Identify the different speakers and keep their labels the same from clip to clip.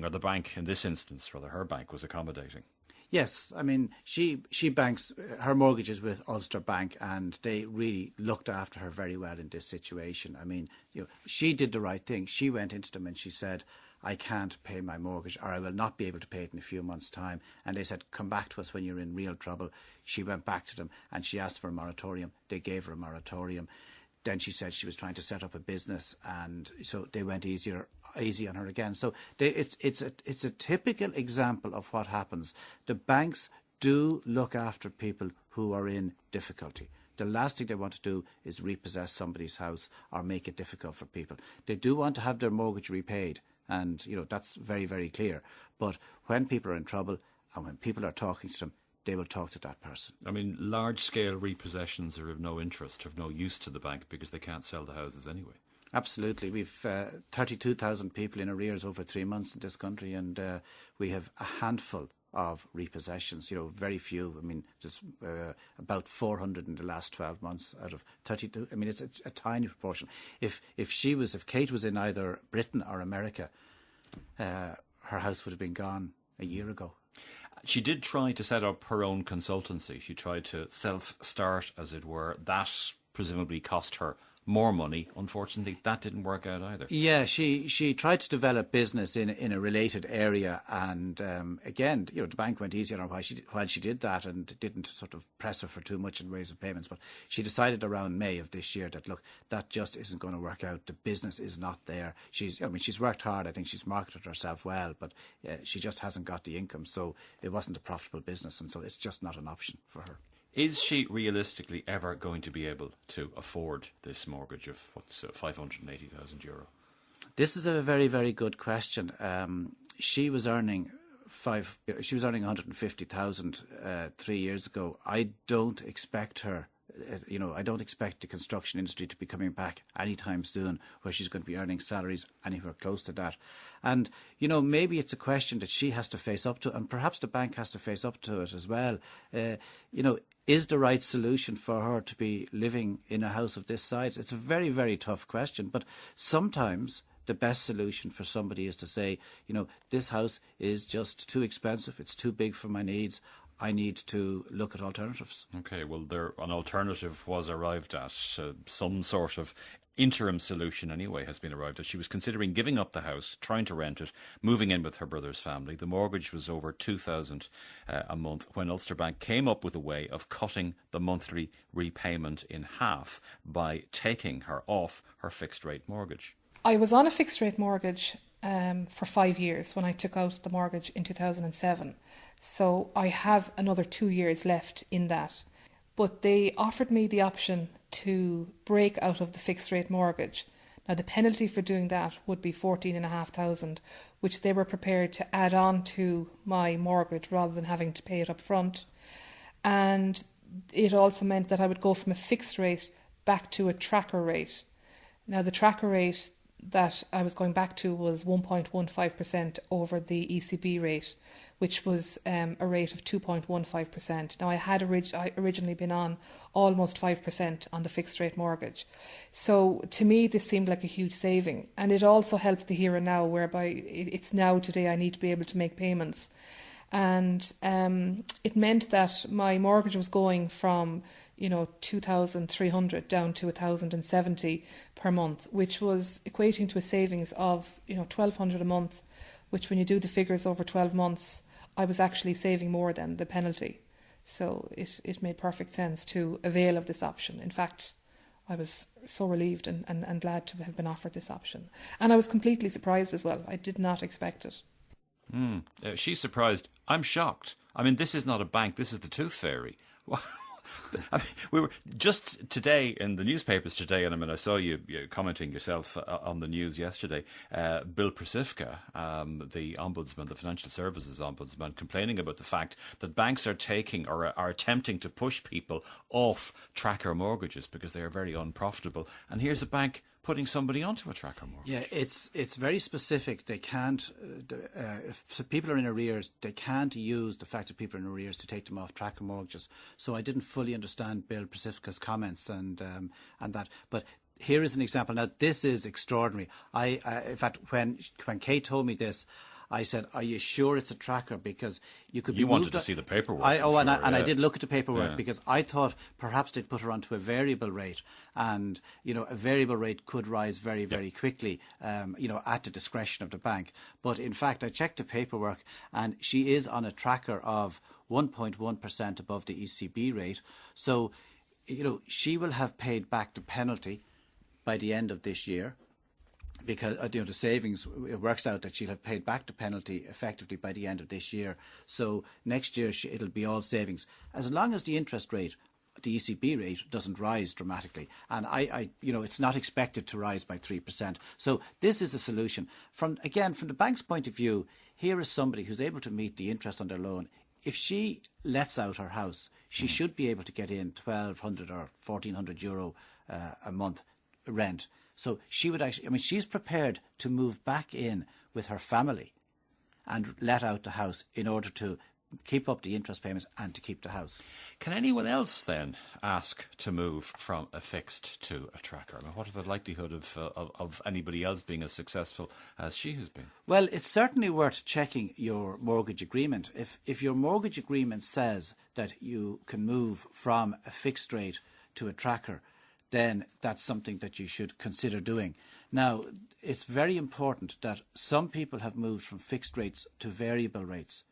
Speaker 1: Or the bank, in this instance, rather her bank, was accommodating.
Speaker 2: Yes, I mean, she banks her mortgages with Ulster Bank, and they really looked after her very well in this situation. I mean, she did the right thing. She went into them and she said, I can't pay my mortgage, or I will not be able to pay it in a few months' time. And they said, come back to us when you're in real trouble. She went back to them and she asked for a moratorium. They gave her a moratorium. Then she said she was trying to set up a business, and so they went easy on her again. So it's a typical example of what happens. The banks do look after people who are in difficulty. The last thing they want to do is repossess somebody's house or make it difficult for people. They do want to have their mortgage repaid, and that's very, very clear. But when people are in trouble and when people are talking to them, they will talk to that person.
Speaker 1: I mean, large-scale repossessions are of no interest, of no use to the bank, because they can't sell the houses anyway.
Speaker 2: Absolutely. We've 32,000 people in arrears over 3 months in this country, and we have a handful of repossessions, very few. I mean, just about 400 in the last 12 months out of 32. I mean, it's a tiny proportion. If Kate was in either Britain or America, her house would have been gone a year ago.
Speaker 1: She did try to set up her own consultancy. She tried to self-start, as it were. That presumably cost her more money. Unfortunately, that didn't work out either.
Speaker 2: Yeah, she tried to develop business in a related area, and again, the bank went easy on her while she did that, and didn't sort of press her for too much in ways of payments. But she decided around May of this year that, look, that just isn't going to work out. The business is not there. She's worked hard. I think she's marketed herself well, but she just hasn't got the income. So it wasn't a profitable business, and so it's just not an option for her.
Speaker 1: Is she realistically ever going to be able to afford this mortgage of €580,000?
Speaker 2: This is a very, very good question. She was earning 150,000 3 years ago. I don't expect her. I don't expect the construction industry to be coming back anytime soon where she's going to be earning salaries anywhere close to that. And, maybe it's a question that she has to face up to, and perhaps the bank has to face up to it as well. Is the right solution for her to be living in a house of this size? It's a very, very tough question, but sometimes the best solution for somebody is to say, this house is just too expensive, it's too big for my needs, I need to look at alternatives.
Speaker 1: OK, well, an alternative was arrived at. Some sort of interim solution, anyway, has been arrived at. She was considering giving up the house, trying to rent it, moving in with her brother's family. The mortgage was over $2,000 a month when Ulster Bank came up with a way of cutting the monthly repayment in half by taking her off her fixed-rate mortgage.
Speaker 3: I was on a fixed-rate mortgage for 5 years when I took out the mortgage in 2007. So I have another 2 years left in that. But they offered me the option to break out of the fixed rate mortgage. Now the penalty for doing that would be $14,500, which they were prepared to add on to my mortgage rather than having to pay it up front. And it also meant that I would go from a fixed rate back to a tracker rate. Now the tracker rate that I was going back to was 1.15% over the ECB rate, which was a rate of 2.15%. Now I had originally been on almost 5% on the fixed rate mortgage. So to me this seemed like a huge saving, and it also helped the here and now, whereby it's now today I need to be able to make payments. And it meant that my mortgage was going from 2,300 down to 1,070 per month, which was equating to a savings of 1,200 a month, which when you do the figures over 12 months, I was actually saving more than the penalty. So it made perfect sense to avail of this option. In fact, I was so relieved and glad to have been offered this option. And I was completely surprised as well. I did not expect it.
Speaker 1: She's surprised. I'm shocked. I mean, this is not a bank. This is the Tooth Fairy. I mean, we were just today in the newspapers today, and I saw you commenting yourself on the news yesterday. Bill Prasivka, the ombudsman, the financial services ombudsman, complaining about the fact that banks are taking or are attempting to push people off tracker mortgages because they are very unprofitable. And here's a bank putting somebody onto a tracker mortgage.
Speaker 2: Yeah, it's very specific. They can't, if people are in arrears, they can't use the fact that people are in arrears to take them off tracker mortgages. So I didn't fully understand Bill Prasivka's comments and that. But here is an example. Now, this is extraordinary. In fact, when Kate told me this, I said, "Are you sure it's a tracker? Because you could."
Speaker 1: You wanted to see the paperwork.
Speaker 2: I did look at the paperwork
Speaker 1: Yeah.
Speaker 2: because I thought perhaps they'd put her onto a variable rate, and a variable rate could rise very, very quickly, at the discretion of the bank. But in fact, I checked the paperwork, and she is on a tracker of 1.1% above the ECB rate. So, she will have paid back the penalty by the end of this year, because the savings, it works out that she'll have paid back the penalty effectively by the end of this year. So next year it'll be all savings, as long as the interest rate, the ECB rate, doesn't rise dramatically. And it's not expected to rise by 3%. So this is a solution. From the bank's point of view, here is somebody who's able to meet the interest on their loan. If she lets out her house, she should be able to get in €1,200 or €1,400 a month rent. So she would actually, she's prepared to move back in with her family and let out the house in order to keep up the interest payments and to keep the house.
Speaker 1: Can anyone else then ask to move from a fixed to a tracker? What are the likelihood of anybody else being as successful as she has been?
Speaker 2: Well, it's certainly worth checking your mortgage agreement. If your mortgage agreement says that you can move from a fixed rate to a tracker, then that's something that you should consider doing. Now, it's very important that some people have moved from fixed rates to variable rates,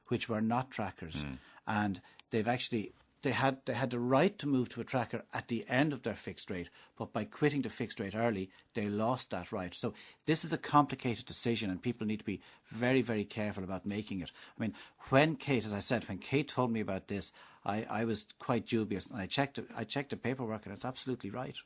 Speaker 2: which were not trackers, and they've actually they had the right to move to a tracker at the end of their fixed rate, but by quitting the fixed rate early, they lost that right. So this is a complicated decision, and people need to be very, very careful about making it. When Kate told me about this, I was quite dubious, and I checked the paperwork, and it's absolutely right.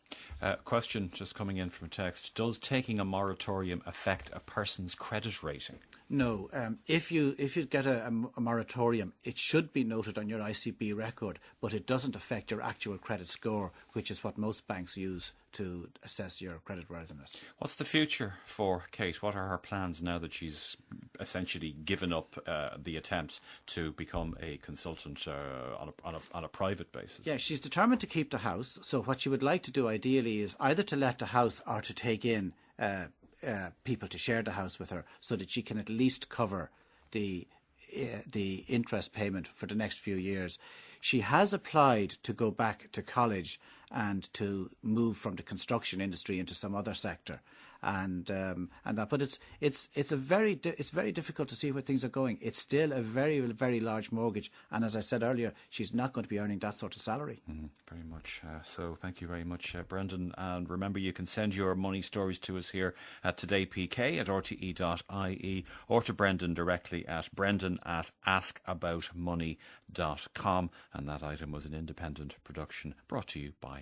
Speaker 1: Question just coming in from a text: does taking a moratorium affect a person's credit rating?
Speaker 2: No. If you get a moratorium, it should be noted on your ICB record, but it doesn't affect your actual credit score, which is what most banks use to assess your creditworthiness.
Speaker 1: What's the future for Kate? What are her plans now that she's essentially given up the attempt to become a consultant on a private basis?
Speaker 2: Yeah, she's determined to keep the house. So what she would like to do ideally is either to let the house or to take in people to share the house with her, so that she can at least cover the interest payment for the next few years. She has applied to go back to college and to move from the construction industry into some other sector, but it's very difficult to see where things are going. It's still a very, very large mortgage, and as I said earlier, she's not going to be earning that sort of salary.
Speaker 1: Very much. So thank you very much, Brendan. And remember, you can send your money stories to us here at TodayPK at rte.ie, or to Brendan directly at brendan@askaboutmoney.com. And that item was an independent production brought to you by